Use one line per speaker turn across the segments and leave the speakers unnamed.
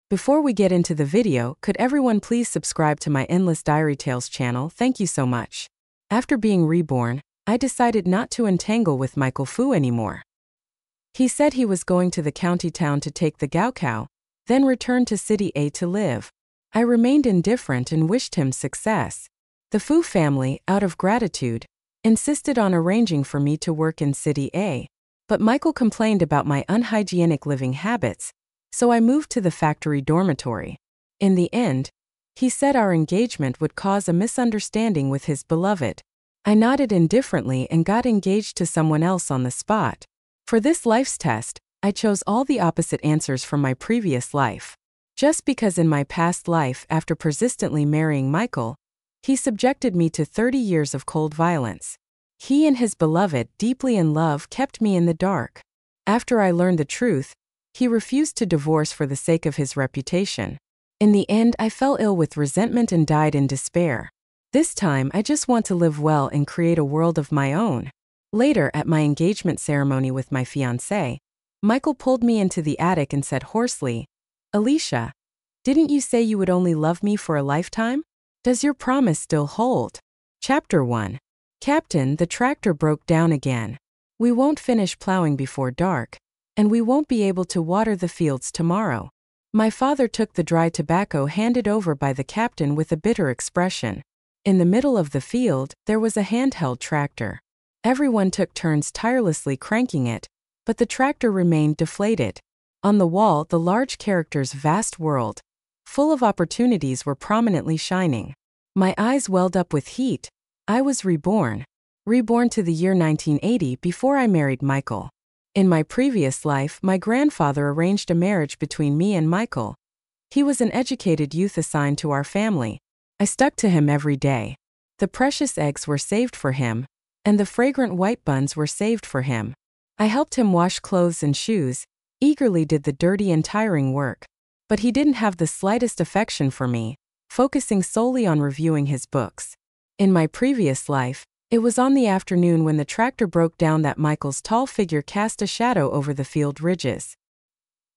Before we get into the video, could everyone please subscribe to my Endless Diary Tales channel? Thank you so much. After being reborn, I decided not to entangle with Michael Fu anymore. He said he was going to the county town to take the Gaokao, then return to City A to live. I remained indifferent and wished him success. The Fu family, out of gratitude, insisted on arranging for me to work in City A. But Michael complained about my unhygienic living habits, so I moved to the factory dormitory. In the end, he said our engagement would cause a misunderstanding with his beloved. I nodded indifferently and got engaged to someone else on the spot. For this life's test, I chose all the opposite answers from my previous life. Just because in my past life, after persistently marrying Michael, he subjected me to 30 years of cold violence. He and his beloved, deeply in love, kept me in the dark. After I learned the truth, he refused to divorce for the sake of his reputation. In the end, I fell ill with resentment and died in despair. This time, I just want to live well and create a world of my own. Later, at my engagement ceremony with my fiancé, Michael pulled me into the attic and said hoarsely, "Alicia, didn't you say you would only love me for a lifetime? Does your promise still hold?" Chapter 1. Captain, the tractor broke down again. We won't finish plowing before dark, and we won't be able to water the fields tomorrow. My father took the dry tobacco handed over by the captain with a bitter expression. In the middle of the field, there was a handheld tractor. Everyone took turns tirelessly cranking it, but the tractor remained deflated. On the wall, the large characters "Vast World," full of opportunities, were prominently shining. My eyes welled up with heat. I was reborn. Reborn to the year 1980 before I married Michael. In my previous life, my grandfather arranged a marriage between me and Michael. He was an educated youth assigned to our family. I stuck to him every day. The precious eggs were saved for him, and the fragrant white buns were saved for him. I helped him wash clothes and shoes, eagerly did the dirty and tiring work. But he didn't have the slightest affection for me, focusing solely on reviewing his books. In my previous life, it was on the afternoon when the tractor broke down that Michael's tall figure cast a shadow over the field ridges.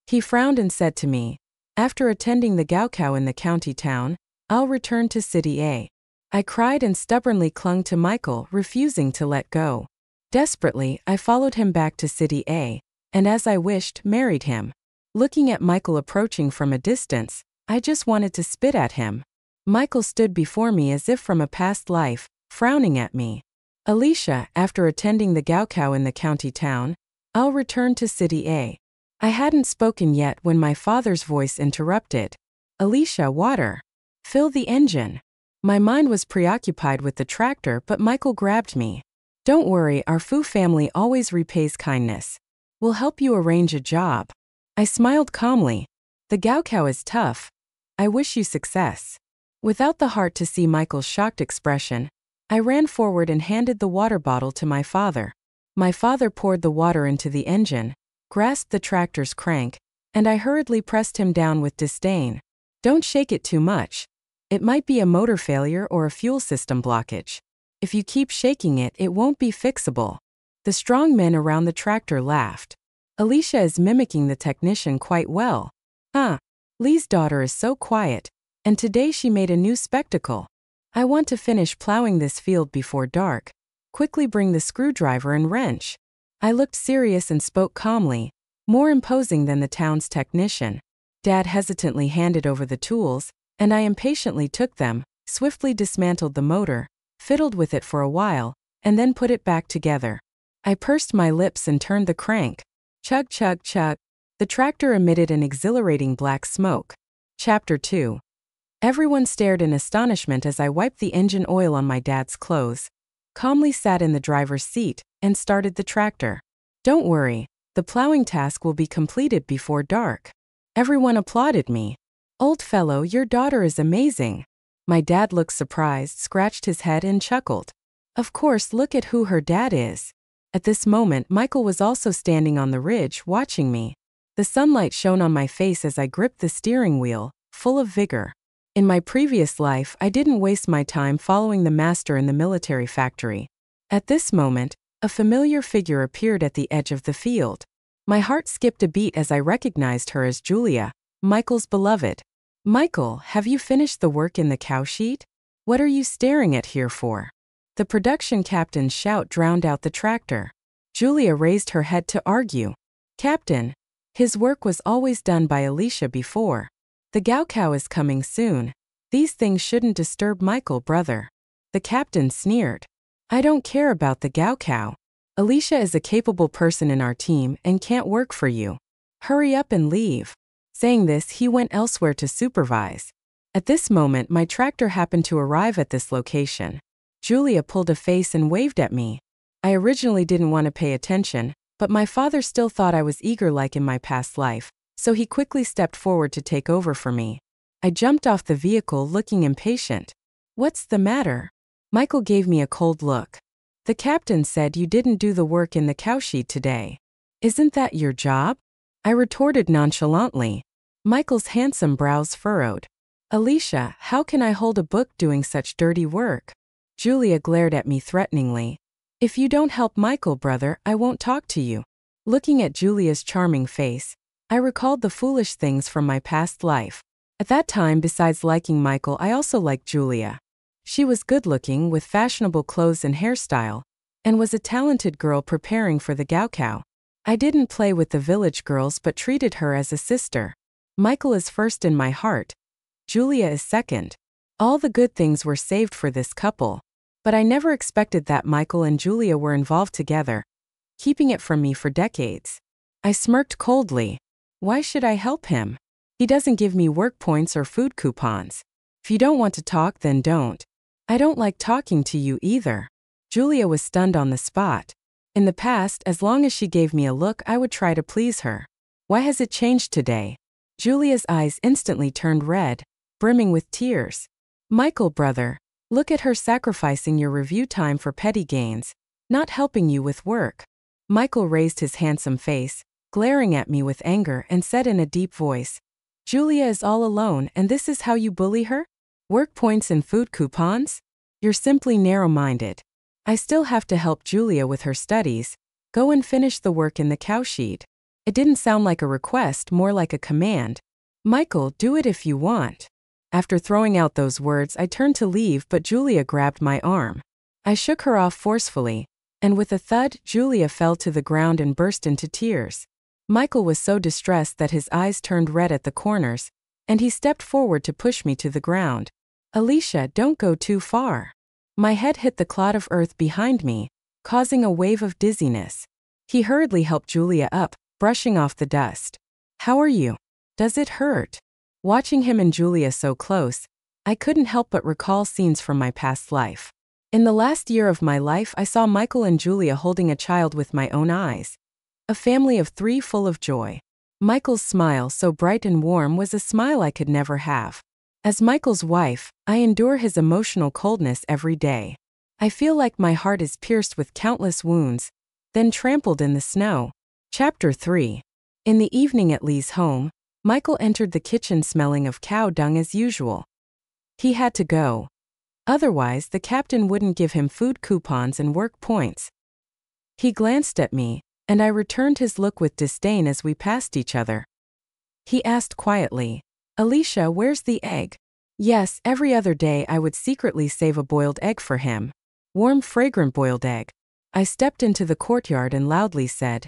He frowned and said to me, "After attending the Gaokao in the county town, I'll return to City A." I cried and stubbornly clung to Michael, refusing to let go. Desperately, I followed him back to City A, and as I wished, married him. Looking at Michael approaching from a distance, I just wanted to spit at him. Michael stood before me as if from a past life, frowning at me. "Alicia, after attending the Gaokao in the county town, I'll return to City A." I hadn't spoken yet when my father's voice interrupted. "Alicia, water. Fill the engine." My mind was preoccupied with the tractor, but Michael grabbed me. "Don't worry, our Fu family always repays kindness. We'll help you arrange a job." I smiled calmly. "The Gaokao is tough. I wish you success." Without the heart to see Michael's shocked expression, I ran forward and handed the water bottle to my father. My father poured the water into the engine, grasped the tractor's crank, and I hurriedly pressed him down with disdain. "Don't shake it too much. It might be a motor failure or a fuel system blockage. If you keep shaking it, it won't be fixable." The strong men around the tractor laughed. "Alicia is mimicking the technician quite well. Lee's daughter is so quiet, and today she made a new spectacle. I want to finish plowing this field before dark. Quickly bring the screwdriver and wrench." I looked serious and spoke calmly, more imposing than the town's technician. Dad hesitantly handed over the tools, and I impatiently took them, swiftly dismantled the motor, fiddled with it for a while, and then put it back together. I pursed my lips and turned the crank. Chug, chug, chug. The tractor emitted an exhilarating black smoke. Chapter 2. Everyone stared in astonishment as I wiped the engine oil on my dad's clothes, calmly sat in the driver's seat, and started the tractor. "Don't worry, the plowing task will be completed before dark." Everyone applauded me. "Old fellow, your daughter is amazing." My dad looked surprised, scratched his head, and chuckled. "Of course, look at who her dad is." At this moment, Michael was also standing on the ridge, watching me. The sunlight shone on my face as I gripped the steering wheel, full of vigor. In my previous life, I didn't waste my time following the master in the military factory. At this moment, a familiar figure appeared at the edge of the field. My heart skipped a beat as I recognized her as Julia. Michael's beloved. Michael, have you finished the work in the cowshed? What are you staring at here for? The production captain's shout drowned out the tractor. Julia raised her head to argue. Captain, his work was always done by Alicia before. The cow is coming soon. These things shouldn't disturb Michael, brother. The captain sneered. I don't care about the cow. Alicia is a capable person in our team and can't work for you. Hurry up and leave. Saying this, he went elsewhere to supervise. At this moment, my tractor happened to arrive at this location. Julia pulled a face and waved at me. I originally didn't want to pay attention, but my father still thought I was eager like in my past life, so he quickly stepped forward to take over for me. I jumped off the vehicle looking impatient. What's the matter? Michael gave me a cold look. The captain said you didn't do the work in the cowshed today. Isn't that your job? I retorted nonchalantly. Michael's handsome brows furrowed. Alicia, how can I hold a book doing such dirty work? Julia glared at me threateningly. If you don't help Michael, brother, I won't talk to you. Looking at Julia's charming face, I recalled the foolish things from my past life. At that time, besides liking Michael, I also liked Julia. She was good-looking with fashionable clothes and hairstyle, and was a talented girl preparing for the cow. I didn't play with the village girls but treated her as a sister. Michael is first in my heart. Julia is second. All the good things were saved for this couple. But I never expected that Michael and Julia were involved together, keeping it from me for decades. I smirked coldly. Why should I help him? He doesn't give me work points or food coupons. If you don't want to talk, then don't. I don't like talking to you either. Julia was stunned on the spot. In the past, as long as she gave me a look, I would try to please her. Why has it changed today? Julia's eyes instantly turned red, brimming with tears. Michael, brother, look at her sacrificing your review time for petty gains, not helping you with work. Michael raised his handsome face, glaring at me with anger, and said in a deep voice, Julia is all alone and this is how you bully her? Work points and food coupons? You're simply narrow-minded. I still have to help Julia with her studies. Go and finish the work in the cowshed. It didn't sound like a request, more like a command. Michael, do it if you want. After throwing out those words, I turned to leave, but Julia grabbed my arm. I shook her off forcefully, and with a thud, Julia fell to the ground and burst into tears. Michael was so distressed that his eyes turned red at the corners, and he stepped forward to push me to the ground. Alicia, don't go too far. My head hit the clod of earth behind me, causing a wave of dizziness. He hurriedly helped Julia up, brushing off the dust. How are you? Does it hurt? Watching him and Julia so close, I couldn't help but recall scenes from my past life. In the last year of my life, I saw Michael and Julia holding a child with my own eyes. A family of 3 full of joy. Michael's smile, so bright and warm, was a smile I could never have. As Michael's wife, I endure his emotional coldness every day. I feel like my heart is pierced with countless wounds, then trampled in the snow. Chapter 3. In the evening at Lee's home, Michael entered the kitchen smelling of cow dung as usual. He had to go. Otherwise, the captain wouldn't give him food coupons and work points. He glanced at me, and I returned his look with disdain as we passed each other. He asked quietly, Alicia, where's the egg? Yes, every other day I would secretly save a boiled egg for him. Warm, fragrant boiled egg. I stepped into the courtyard and loudly said,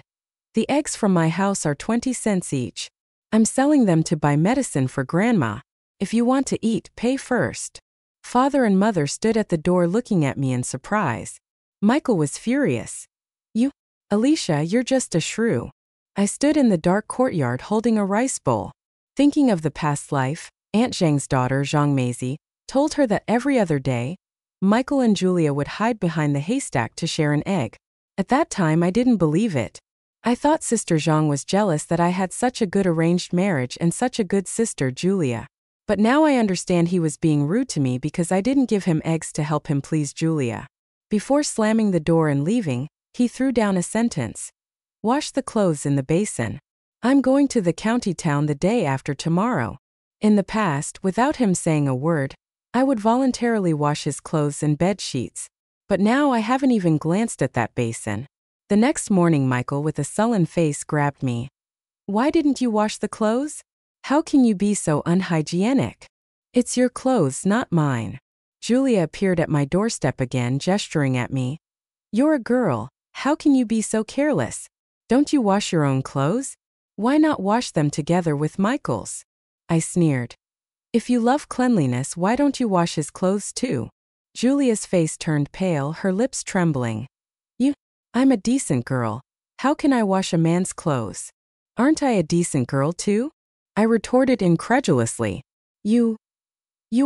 The eggs from my house are 20 cents each. I'm selling them to buy medicine for Grandma. If you want to eat, pay first. Father and Mother stood at the door looking at me in surprise. Michael was furious. Alicia, you're just a shrew. I stood in the dark courtyard holding a rice bowl. Thinking of the past life, Aunt Zhang's daughter, Zhang Meizi, told her that every other day, Michael and Julia would hide behind the haystack to share an egg. At that time, I didn't believe it. I thought Sister Zhang was jealous that I had such a good arranged marriage and such a good sister, Julia. But now I understand he was being rude to me because I didn't give him eggs to help him please Julia. Before slamming the door and leaving, he threw down a sentence. Wash the clothes in the basin. I'm going to the county town the day after tomorrow. In the past, without him saying a word, I would voluntarily wash his clothes and bed sheets. But now I haven't even glanced at that basin. The next morning, Michael, with a sullen face, grabbed me. Why didn't you wash the clothes? How can you be so unhygienic? It's your clothes, not mine. Julia appeared at my doorstep again, gesturing at me. You're a girl. How can you be so careless? Don't you wash your own clothes? Why not wash them together with Michael's? I sneered. If you love cleanliness, why don't you wash his clothes too? Julia's face turned pale, her lips trembling. I'm a decent girl. How can I wash a man's clothes? Aren't I a decent girl too? I retorted incredulously. You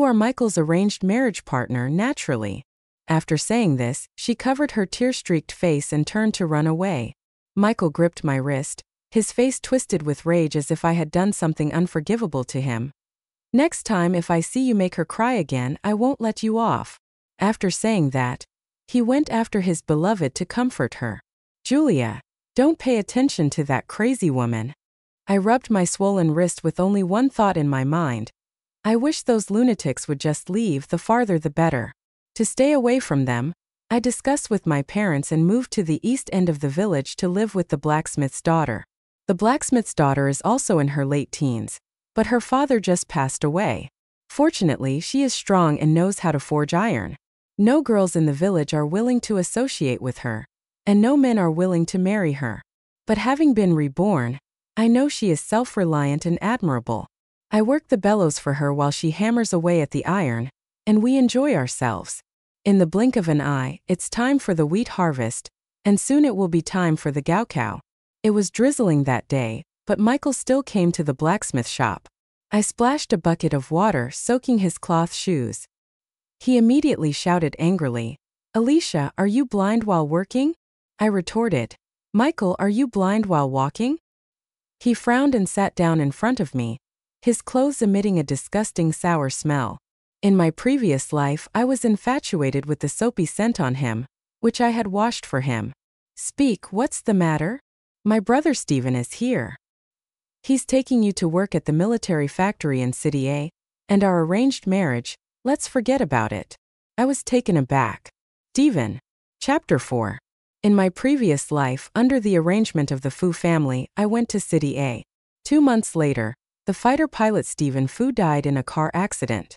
are Michael's arranged marriage partner, naturally. After saying this, she covered her tear-streaked face and turned to run away. Michael gripped my wrist, his face twisted with rage as if I had done something unforgivable to him. Next time if I see you make her cry again, I won't let you off. After saying that, he went after his beloved to comfort her. Julia, don't pay attention to that crazy woman. I rubbed my swollen wrist with only one thought in my mind. I wish those lunatics would just leave, the farther the better. To stay away from them, I discussed with my parents and moved to the east end of the village to live with the blacksmith's daughter. The blacksmith's daughter is also in her late teens, but her father just passed away. Fortunately, she is strong and knows how to forge iron. No girls in the village are willing to associate with her, and no men are willing to marry her. But having been reborn, I know she is self-reliant and admirable. I work the bellows for her while she hammers away at the iron, and we enjoy ourselves. In the blink of an eye, it's time for the wheat harvest, and soon it will be time for the gaocow. It was drizzling that day, but Michael still came to the blacksmith shop. I splashed a bucket of water, soaking his cloth shoes. He immediately shouted angrily, Alicia, are you blind while working? I retorted, Michael, are you blind while walking? He frowned and sat down in front of me, his clothes emitting a disgusting sour smell. In my previous life, I was infatuated with the soapy scent on him, which I had washed for him. Speak, what's the matter? My brother Stephen is here. He's taking you to work at the military factory in City A, and our arranged marriage, let's forget about it. I was taken aback. Stephen. Chapter 4. In my previous life, under the arrangement of the Fu family, I went to City A. 2 months later, the fighter pilot Stephen Fu died in a car accident.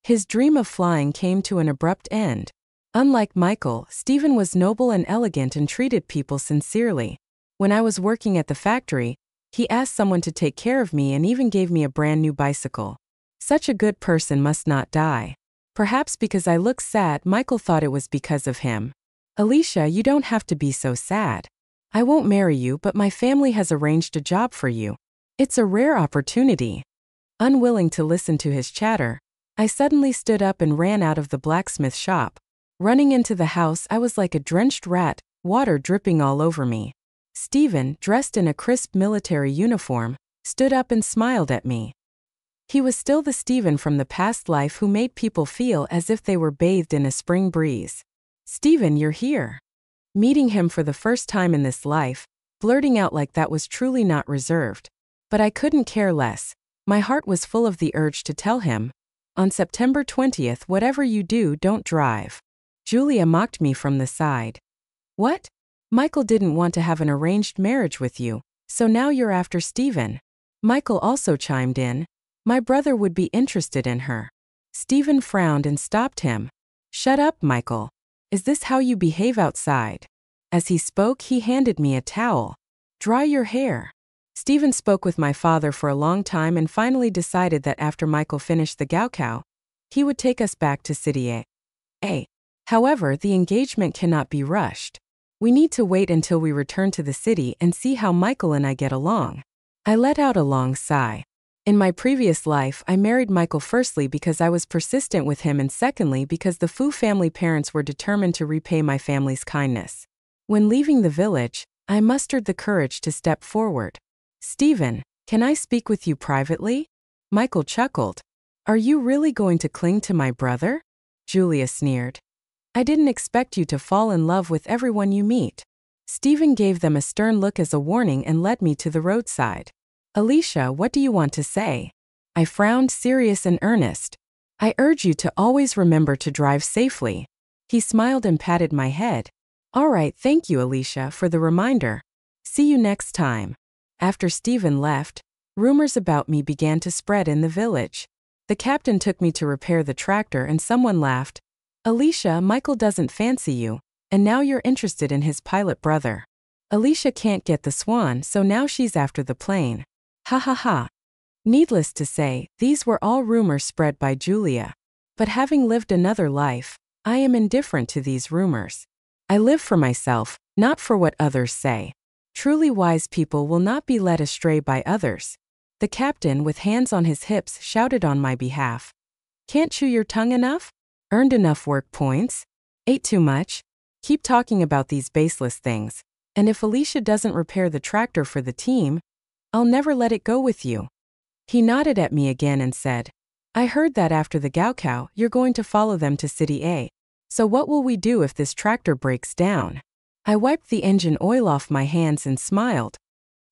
His dream of flying came to an abrupt end. Unlike Michael, Stephen was noble and elegant and treated people sincerely. When I was working at the factory, he asked someone to take care of me and even gave me a brand new bicycle. Such a good person must not die. Perhaps because I looked sad, Michael thought it was because of him. Alicia, you don't have to be so sad. I won't marry you, but my family has arranged a job for you. It's a rare opportunity. Unwilling to listen to his chatter, I suddenly stood up and ran out of the blacksmith shop. Running into the house, I was like a drenched rat, water dripping all over me. Stephen, dressed in a crisp military uniform, stood up and smiled at me. He was still the Stephen from the past life who made people feel as if they were bathed in a spring breeze. Stephen, you're here. Meeting him for the first time in this life, blurting out like that was truly not reserved. But I couldn't care less. My heart was full of the urge to tell him, on September 20th, whatever you do, don't drive. Julia mocked me from the side. What? Michael didn't want to have an arranged marriage with you, so now you're after Stephen. Michael also chimed in. My brother would be interested in her. Stephen frowned and stopped him. Shut up, Michael. Is this how you behave outside? As he spoke, he handed me a towel. Dry your hair. Stephen spoke with my father for a long time and finally decided that after Michael finished the gaocow, he would take us back to City A. However, the engagement cannot be rushed. We need to wait until we return to the city and see how Michael and I get along. I let out a long sigh. In my previous life, I married Michael firstly because I was persistent with him and secondly because the Fu family parents were determined to repay my family's kindness. When leaving the village, I mustered the courage to step forward. Stephen, can I speak with you privately? Michael chuckled. Are you really going to cling to my brother? Julia sneered. I didn't expect you to fall in love with everyone you meet. Stephen gave them a stern look as a warning and led me to the roadside. Alicia, what do you want to say? I frowned, serious and earnest. I urge you to always remember to drive safely. He smiled and patted my head. All right, thank you, Alicia, for the reminder. See you next time. After Stephen left, Rumors about me began to spread in the village. The captain took me to repair the tractor and someone laughed. Alicia, Michael doesn't fancy you, and now you're interested in his pilot brother. Alicia can't get the swan, so now she's after the plane. Ha ha ha. Needless to say, these were all rumors spread by Julia. But having lived another life, I am indifferent to these rumors. I live for myself, not for what others say. Truly wise people will not be led astray by others. The captain, with hands on his hips, shouted on my behalf. Can't chew your tongue enough? Earned enough work points? Ate too much? Keep talking about these baseless things. And if Alicia doesn't repair the tractor for the team, I'll never let it go with you. He nodded at me again and said, I heard that after the Gaokao, you're going to follow them to City A. So what will we do if this tractor breaks down? I wiped the engine oil off my hands and smiled.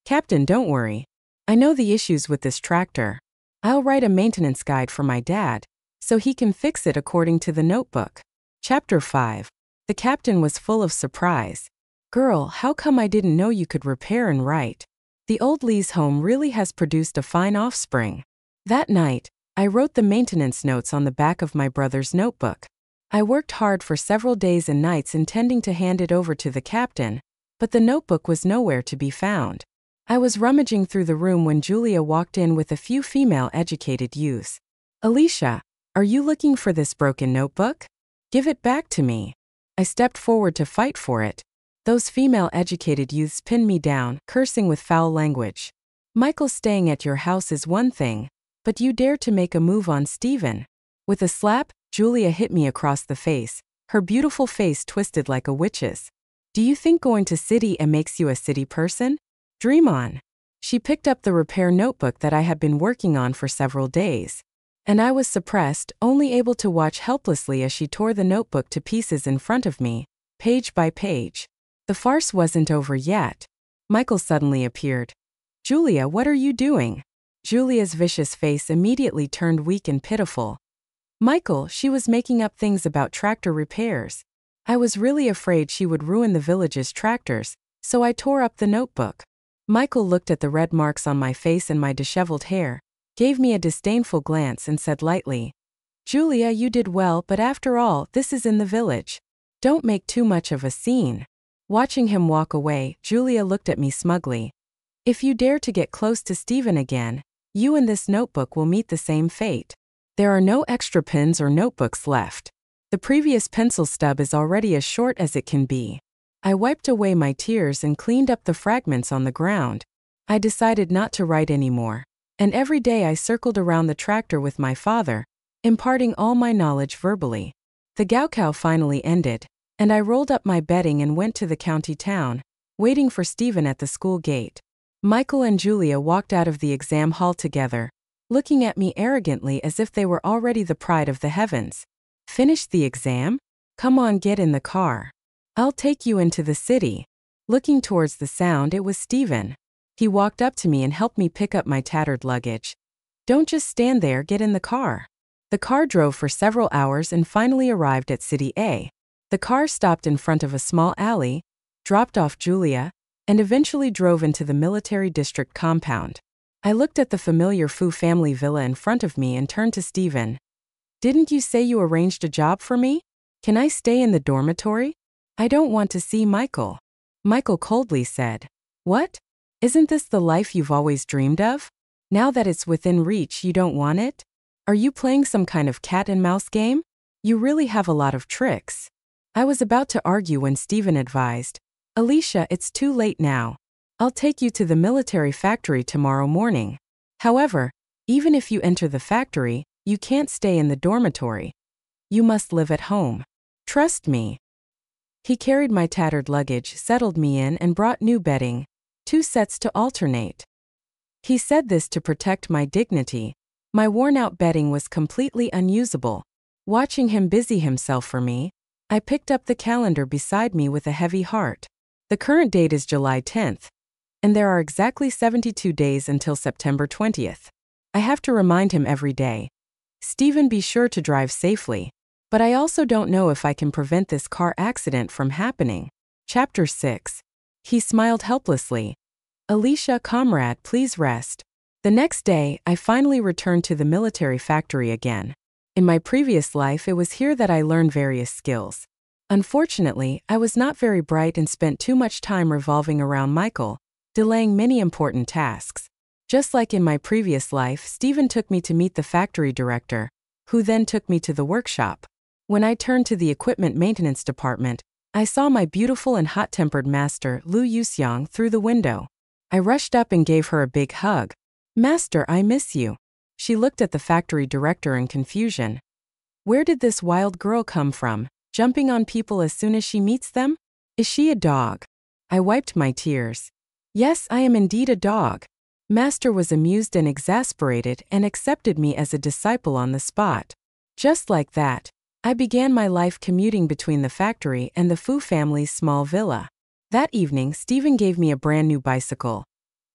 Captain, don't worry. I know the issues with this tractor. I'll write a maintenance guide for my dad, so he can fix it according to the notebook. Chapter 5. The captain was full of surprise. Girl, how come I didn't know you could repair and write? The old Lee's home really has produced a fine offspring. That night, I wrote the maintenance notes on the back of my brother's notebook. I worked hard for several days and nights intending to hand it over to the captain, but the notebook was nowhere to be found. I was rummaging through the room when Julia walked in with a few female educated youths. Alicia, are you looking for this broken notebook? Give it back to me. I stepped forward to fight for it. Those female educated youths pinned me down, cursing with foul language. Michael staying at your house is one thing, but you dare to make a move on Stephen. With a slap, Julia hit me across the face, her beautiful face twisted like a witch's. Do you think going to City A makes you a city person? Dream on. She picked up the repair notebook that I had been working on for several days. And I was suppressed, only able to watch helplessly as she tore the notebook to pieces in front of me, page by page. The farce wasn't over yet. Michael suddenly appeared. Julia, what are you doing? Julia's vicious face immediately turned weak and pitiful. Michael, she was making up things about tractor repairs. I was really afraid she would ruin the village's tractors, so I tore up the notebook. Michael looked at the red marks on my face and my disheveled hair, gave me a disdainful glance and said lightly, Julia, you did well, but after all, this is in the village. Don't make too much of a scene. Watching him walk away, Julia looked at me smugly. If you dare to get close to Stephen again, you and this notebook will meet the same fate. There are no extra pens or notebooks left. The previous pencil stub is already as short as it can be. I wiped away my tears and cleaned up the fragments on the ground. I decided not to write anymore, and every day I circled around the tractor with my father, imparting all my knowledge verbally. The Gaokao finally ended, and I rolled up my bedding and went to the county town, waiting for Stephen at the school gate. Michael and Julia walked out of the exam hall together, looking at me arrogantly as if they were already the pride of the heavens. Finished the exam? Come on, get in the car. I'll take you into the city. Looking towards the sound, it was Stephen. He walked up to me and helped me pick up my tattered luggage. Don't just stand there, get in the car. The car drove for several hours and finally arrived at City A. The car stopped in front of a small alley, dropped off Julia, and eventually drove into the military district compound. I looked at the familiar Fu family villa in front of me and turned to Stephen. Didn't you say you arranged a job for me? Can I stay in the dormitory? I don't want to see Michael. Michael coldly said, What? Isn't this the life you've always dreamed of? Now that it's within reach, you don't want it? Are you playing some kind of cat and mouse game? You really have a lot of tricks. I was about to argue when Stephen advised, Alicia, it's too late now. I'll take you to the military factory tomorrow morning. However, even if you enter the factory, you can't stay in the dormitory. You must live at home. Trust me. He carried my tattered luggage, settled me in, and brought new bedding, 2 sets to alternate. He said this to protect my dignity. My worn-out bedding was completely unusable. Watching him busy himself for me, I picked up the calendar beside me with a heavy heart. The current date is July 10th. And there are exactly 72 days until September 20th. I have to remind him every day. Stephen, be sure to drive safely. But I also don't know if I can prevent this car accident from happening. Chapter 6. He smiled helplessly. Alicia, comrade, please rest. The next day, I finally returned to the military factory again. In my previous life, it was here that I learned various skills. Unfortunately, I was not very bright and spent too much time revolving around Michael, delaying many important tasks. Just like in my previous life, Stephen took me to meet the factory director, who then took me to the workshop. When I turned to the equipment maintenance department, I saw my beautiful and hot-tempered master, Lu Yuxiang, through the window. I rushed up and gave her a big hug. "Master, I miss you." She looked at the factory director in confusion. Where did this wild girl come from, jumping on people as soon as she meets them? Is she a dog? I wiped my tears. Yes, I am indeed a dog. Master was amused and exasperated and accepted me as a disciple on the spot. Just like that, I began my life commuting between the factory and the Fu family's small villa. That evening, Stephen gave me a brand new bicycle.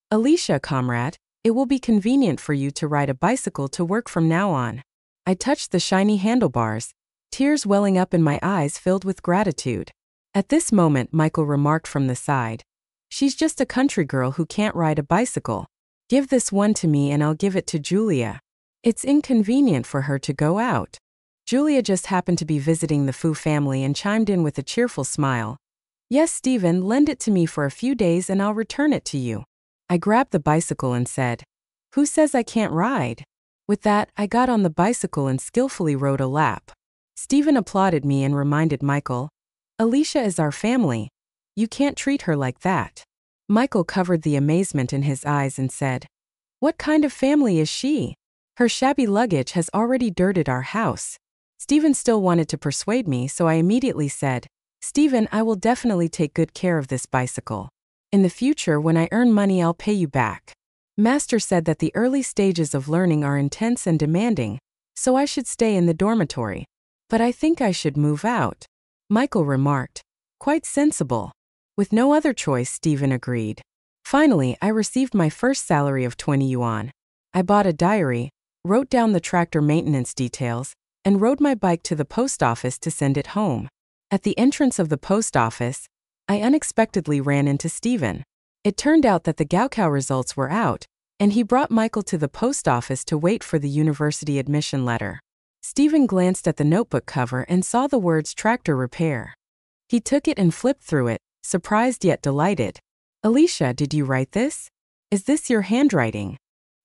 "Alicia, comrade, it will be convenient for you to ride a bicycle to work from now on." I touched the shiny handlebars, tears welling up in my eyes filled with gratitude. At this moment, Michael remarked from the side, "She's just a country girl who can't ride a bicycle. Give this one to me and I'll give it to Julia. It's inconvenient for her to go out." Julia just happened to be visiting the Fu family and chimed in with a cheerful smile. "Yes, Stephen, lend it to me for a few days and I'll return it to you." I grabbed the bicycle and said, "Who says I can't ride?" With that, I got on the bicycle and skillfully rode a lap. Stephen applauded me and reminded Michael, "Alicia is our family. You can't treat her like that." Michael covered the amazement in his eyes and said, "What kind of family is she? Her shabby luggage has already dirted our house." Stephen still wanted to persuade me, so I immediately said, "Stephen, I will definitely take good care of this bicycle. In the future, when I earn money, I'll pay you back." Master said that the early stages of learning are intense and demanding, so I should stay in the dormitory. "But I think I should move out," Michael remarked. "Quite sensible." With no other choice, Stephen agreed. Finally, I received my first salary of 20 yuan. I bought a diary, wrote down the tractor maintenance details, and rode my bike to the post office to send it home. At the entrance of the post office, I unexpectedly ran into Stephen. It turned out that the Gaokao results were out, and he brought Michael to the post office to wait for the university admission letter. Stephen glanced at the notebook cover and saw the words tractor repair. He took it and flipped through it, surprised yet delighted. "Alicia, did you write this? Is this your handwriting?"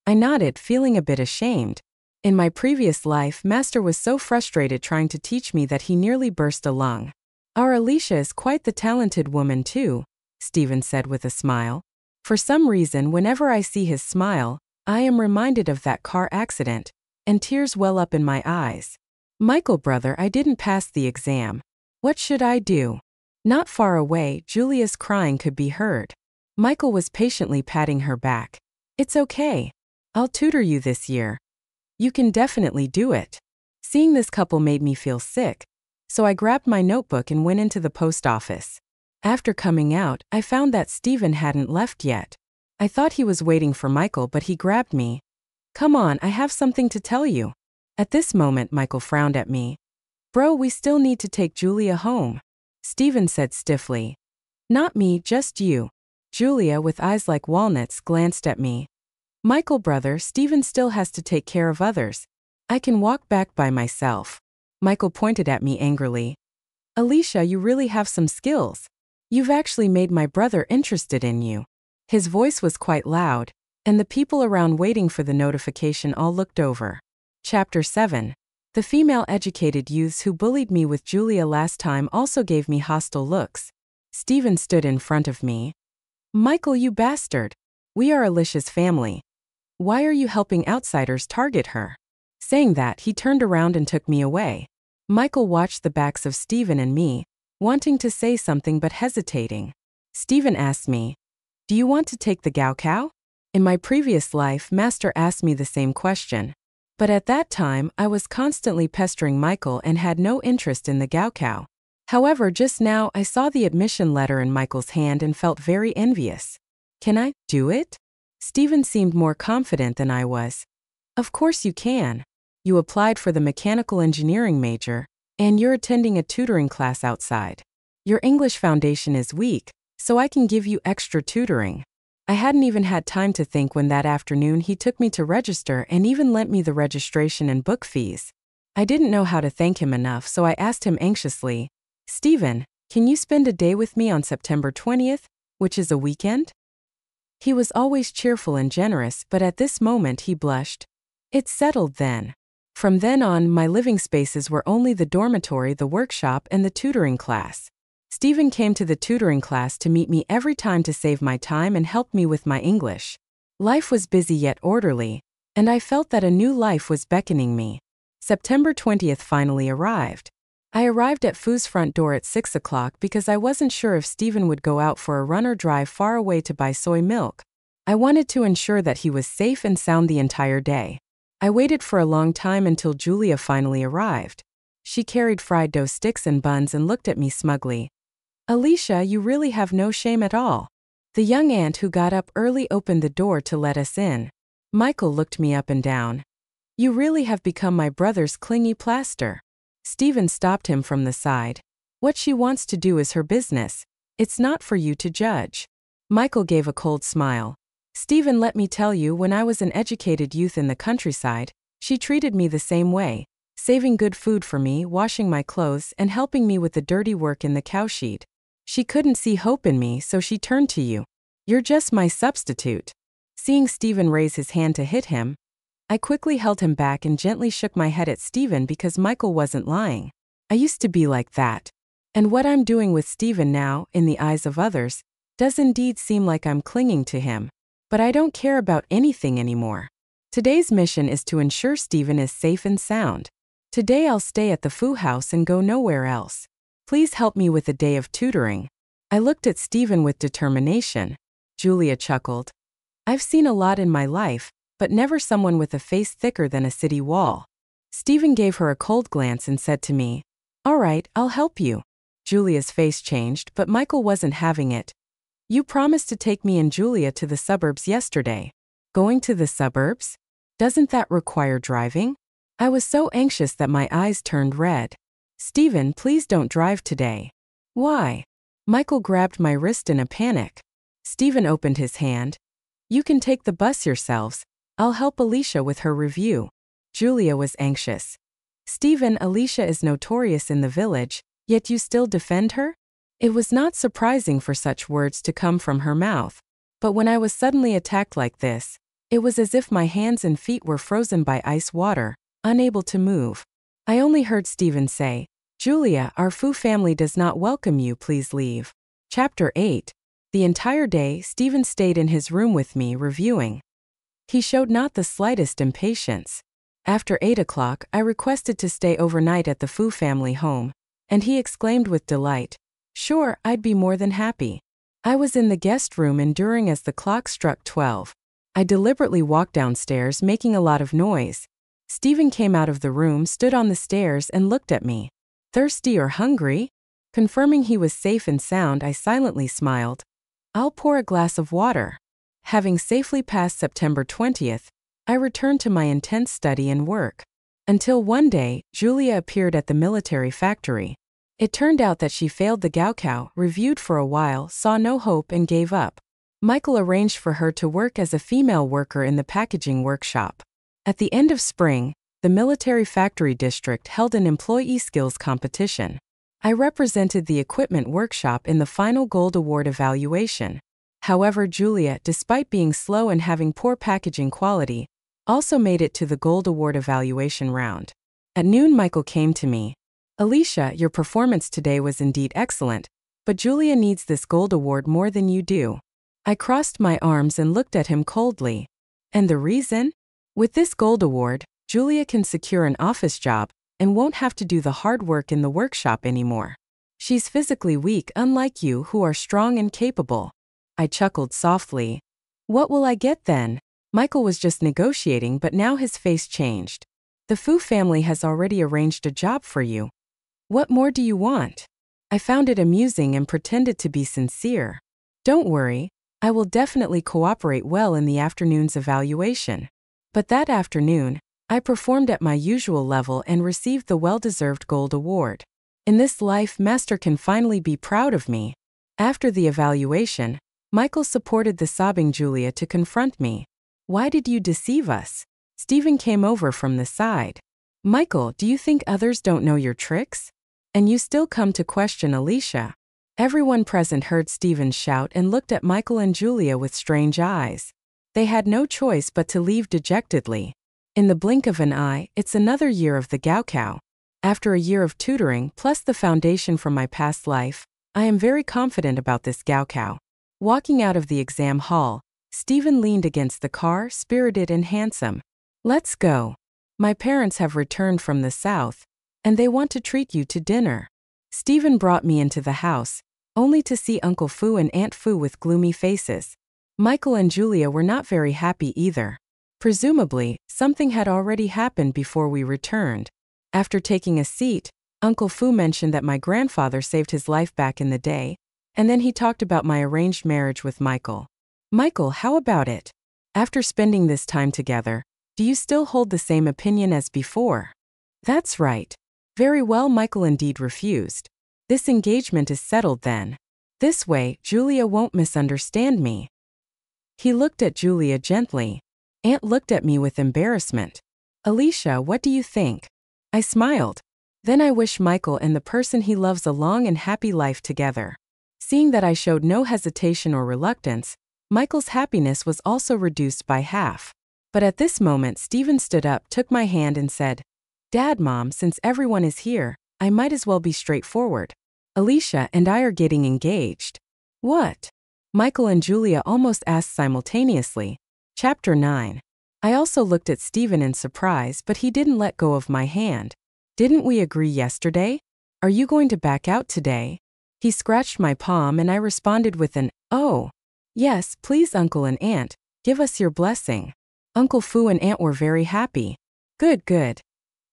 I nodded, feeling a bit ashamed. In my previous life, Master was so frustrated trying to teach me that he nearly burst a lung. "Our Alicia is quite the talented woman too," Stephen said with a smile. For some reason, whenever I see his smile, I am reminded of that car accident, and tears well up in my eyes. "Michael, brother, I didn't pass the exam. What should I do?" Not far away, Julia's crying could be heard. Michael was patiently patting her back. "It's okay. I'll tutor you this year. You can definitely do it." Seeing this couple made me feel sick, so I grabbed my notebook and went into the post office. After coming out, I found that Stephen hadn't left yet. I thought he was waiting for Michael, but he grabbed me. "Come on, I have something to tell you." At this moment, Michael frowned at me. "Bro, we still need to take Julia home," Stephen said stiffly. "Not me, just you." Julia, with eyes like walnuts, glanced at me. "Michael, brother, Stephen still has to take care of others. I can walk back by myself." Michael pointed at me angrily. "Alicia, you really have some skills. You've actually made my brother interested in you." His voice was quite loud, and the people around waiting for the notification all looked over. Chapter 7. The female educated youths who bullied me with Julia last time also gave me hostile looks. Stephen stood in front of me. "Michael, you bastard. We are Alicia's family. Why are you helping outsiders target her?" Saying that, he turned around and took me away. Michael watched the backs of Stephen and me, wanting to say something but hesitating. Stephen asked me, "Do you want to take the Gaokao?" In my previous life, Master asked me the same question. But at that time, I was constantly pestering Michael and had no interest in the Gaokao. However, just now I saw the admission letter in Michael's hand and felt very envious. "Can I do it?" Stephen seemed more confident than I was. "Of course you can. You applied for the mechanical engineering major, and you're attending a tutoring class outside. Your English foundation is weak, so I can give you extra tutoring." I hadn't even had time to think when that afternoon he took me to register and even lent me the registration and book fees. I didn't know how to thank him enough, so I asked him anxiously, "Stephen, can you spend a day with me on September 20th, which is a weekend?" He was always cheerful and generous, but at this moment he blushed. It's settled then. From then on, my living spaces were only the dormitory, the workshop, and the tutoring class. Stephen came to the tutoring class to meet me every time to save my time and help me with my English. Life was busy yet orderly, and I felt that a new life was beckoning me. September 20th finally arrived. I arrived at Foo's front door at 6 o'clock because I wasn't sure if Stephen would go out for a run or drive far away to buy soy milk. I wanted to ensure that he was safe and sound the entire day. I waited for a long time until Julia finally arrived. She carried fried dough sticks and buns and looked at me smugly. "Alicia, you really have no shame at all." The young aunt who got up early opened the door to let us in. Michael looked me up and down. "You really have become my brother's clingy plaster." Stephen stopped him from the side. "What she wants to do is her business. It's not for you to judge." Michael gave a cold smile. "Stephen, let me tell you, when I was an educated youth in the countryside, she treated me the same way, saving good food for me, washing my clothes, and helping me with the dirty work in the cowshed. She couldn't see hope in me, so she turned to you. You're just my substitute." Seeing Stephen raise his hand to hit him, I quickly held him back and gently shook my head at Stephen because Michael wasn't lying. I used to be like that. And what I'm doing with Stephen now, in the eyes of others, does indeed seem like I'm clinging to him. But I don't care about anything anymore. Today's mission is to ensure Stephen is safe and sound. Today I'll stay at the Foo house and go nowhere else. Please help me with a day of tutoring. I looked at Stephen with determination. Julia chuckled. "I've seen a lot in my life, but never someone with a face thicker than a city wall." Stephen gave her a cold glance and said to me, "All right, I'll help you." Julia's face changed, but Michael wasn't having it. "You promised to take me and Julia to the suburbs yesterday." "Going to the suburbs? Doesn't that require driving?" I was so anxious that my eyes turned red. "Stephen, please don't drive today." "Why?" Michael grabbed my wrist in a panic. Stephen opened his hand. "You can take the bus yourselves. I'll help Alicia with her review." Julia was anxious. "Stephen, Alicia is notorious in the village, yet you still defend her?" It was not surprising for such words to come from her mouth. But when I was suddenly attacked like this, it was as if my hands and feet were frozen by ice water, unable to move. I only heard Stephen say, "Julia, our Foo family does not welcome you, please leave." Chapter 8. The entire day, Stephen stayed in his room with me, reviewing. He showed not the slightest impatience. After 8 o'clock, I requested to stay overnight at the Foo family home, and he exclaimed with delight, "Sure, I'd be more than happy." I was in the guest room enduring as the clock struck 12. I deliberately walked downstairs, making a lot of noise. Stephen came out of the room, stood on the stairs, and looked at me. "Thirsty or hungry?" Confirming he was safe and sound, I silently smiled. "I'll pour a glass of water." Having safely passed September 20th, I returned to my intense study and work. Until one day, Julia appeared at the military factory. It turned out that she failed the Gaokao, reviewed for a while, saw no hope, and gave up. Michael arranged for her to work as a female worker in the packaging workshop. At the end of spring, the military factory district held an employee skills competition. I represented the equipment workshop in the final gold award evaluation. However, Julia, despite being slow and having poor packaging quality, also made it to the gold award evaluation round. At noon, Michael came to me. "Alicia, your performance today was indeed excellent, but Julia needs this gold award more than you do." I crossed my arms and looked at him coldly. "And the reason?" "With this gold award, Julia can secure an office job and won't have to do the hard work in the workshop anymore. She's physically weak, unlike you who are strong and capable." I chuckled softly. "What will I get then?" Michael was just negotiating, but now his face changed. "The Foo family has already arranged a job for you. What more do you want?" I found it amusing and pretended to be sincere. "Don't worry, I will definitely cooperate well in the afternoon's evaluation." But that afternoon, I performed at my usual level and received the well-deserved gold award. In this life, Master can finally be proud of me. After the evaluation, Michael supported the sobbing Julia to confront me. Why did you deceive us? Stephen came over from the side. Michael, do you think others don't know your tricks? And you still come to question Alicia? Everyone present heard Stephen shout and looked at Michael and Julia with strange eyes. They had no choice but to leave dejectedly. In the blink of an eye, it's another year of the Gaokao. After a year of tutoring plus the foundation from my past life, I am very confident about this Gaokao. Walking out of the exam hall, Stephen leaned against the car, spirited and handsome. Let's go. My parents have returned from the south, and they want to treat you to dinner. Stephen brought me into the house, only to see Uncle Fu and Aunt Fu with gloomy faces. Michael and Julia were not very happy either. Presumably, something had already happened before we returned. After taking a seat, Uncle Fu mentioned that my grandfather saved his life back in the day, and then he talked about my arranged marriage with Michael. Michael, how about it? After spending this time together, do you still hold the same opinion as before? That's right. Very well, Michael indeed refused. This engagement is settled then. This way, Julia won't misunderstand me. He looked at Julia gently. Aunt looked at me with embarrassment. Alicia, what do you think? I smiled. Then I wish Michael and the person he loves a long and happy life together. Seeing that I showed no hesitation or reluctance, Michael's happiness was also reduced by half. But at this moment Stephen stood up, took my hand and said, Dad, Mom, since everyone is here, I might as well be straightforward. Alicia and I are getting engaged. What? Michael and Julia almost asked simultaneously. Chapter 9. I also looked at Stephen in surprise, but he didn't let go of my hand. Didn't we agree yesterday? Are you going to back out today? He scratched my palm and I responded with an, oh. Yes, please, Uncle and Aunt, give us your blessing. Uncle Fu and Aunt were very happy. Good, good.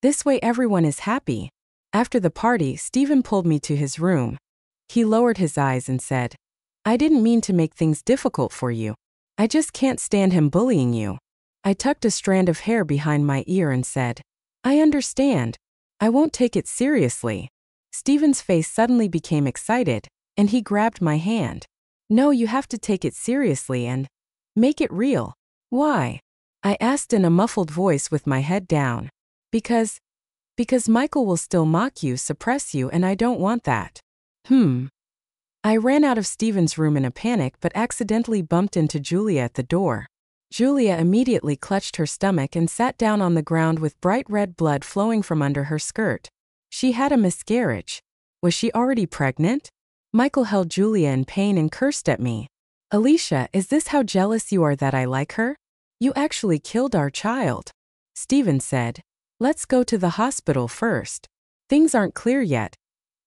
This way everyone is happy. After the party, Stephen pulled me to his room. He lowered his eyes and said, I didn't mean to make things difficult for you. I just can't stand him bullying you. I tucked a strand of hair behind my ear and said, I understand. I won't take it seriously. Stephen's face suddenly became excited, and he grabbed my hand. No, you have to take it seriously and make it real. Why? I asked in a muffled voice with my head down. Because Michael will still mock you, suppress you, and I don't want that. I ran out of Stephen's room in a panic but accidentally bumped into Julia at the door. Julia immediately clutched her stomach and sat down on the ground with bright red blood flowing from under her skirt. She had a miscarriage. Was she already pregnant? Michael held Julia in pain and cursed at me. Alicia, is this how jealous you are that I like her? You actually killed our child. Stephen said, let's go to the hospital first. Things aren't clear yet.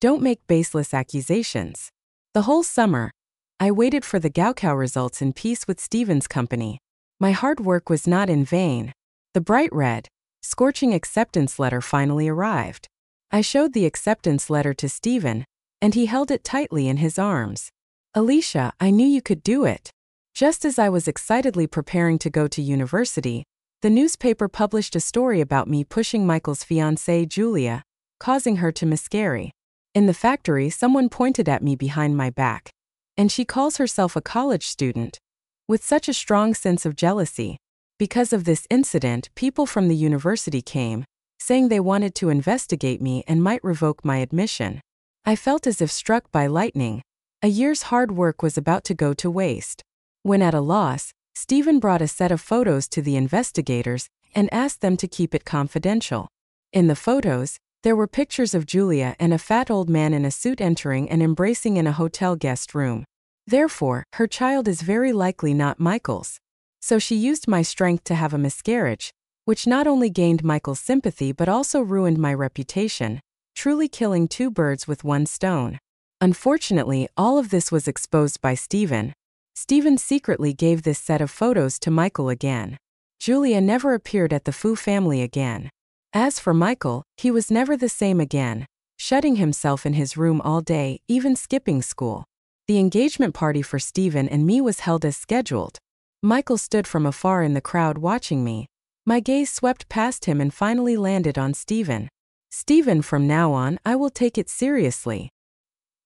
Don't make baseless accusations. The whole summer, I waited for the Gaokao results in peace with Stephen's company. My hard work was not in vain. The bright red, scorching acceptance letter finally arrived. I showed the acceptance letter to Stephen, and he held it tightly in his arms. Alicia, I knew you could do it. Just as I was excitedly preparing to go to university, the newspaper published a story about me pushing Michael's fiancée, Julia, causing her to miscarry. In the factory, someone pointed at me behind my back. And she calls herself a college student. With such a strong sense of jealousy. Because of this incident, people from the university came, saying they wanted to investigate me and might revoke my admission. I felt as if struck by lightning. A year's hard work was about to go to waste. When at a loss, Stephen brought a set of photos to the investigators and asked them to keep it confidential. In the photos, there were pictures of Julia and a fat old man in a suit entering and embracing in a hotel guest room. Therefore, her child is very likely not Michael's. So she used my strength to have a miscarriage, which not only gained Michael's sympathy but also ruined my reputation, truly killing two birds with one stone. Unfortunately, all of this was exposed by Stephen. Stephen secretly gave this set of photos to Michael again. Julia never appeared at the Fu family again. As for Michael, he was never the same again, shutting himself in his room all day, even skipping school. The engagement party for Stephen and me was held as scheduled. Michael stood from afar in the crowd watching me. My gaze swept past him and finally landed on Stephen. Stephen, from now on, I will take it seriously.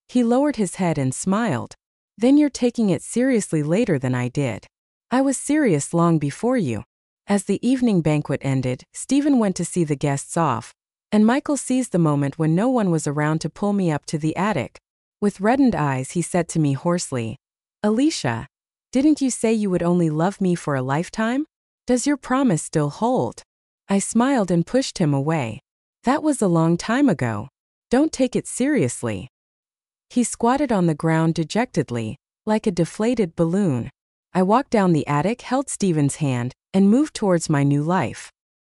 He lowered his head and smiled. Then you're taking it seriously later than I did. I was serious long before you. As the evening banquet ended, Stephen went to see the guests off, and Michael seized the moment when no one was around to pull me up to the attic. With reddened eyes, he said to me hoarsely, "Alicia, didn't you say you would only love me for a lifetime? Does your promise still hold?" I smiled and pushed him away. "That was a long time ago. Don't take it seriously." He squatted on the ground dejectedly, like a deflated balloon. I walked down the attic, held Stephen's hand, and moved towards my new life.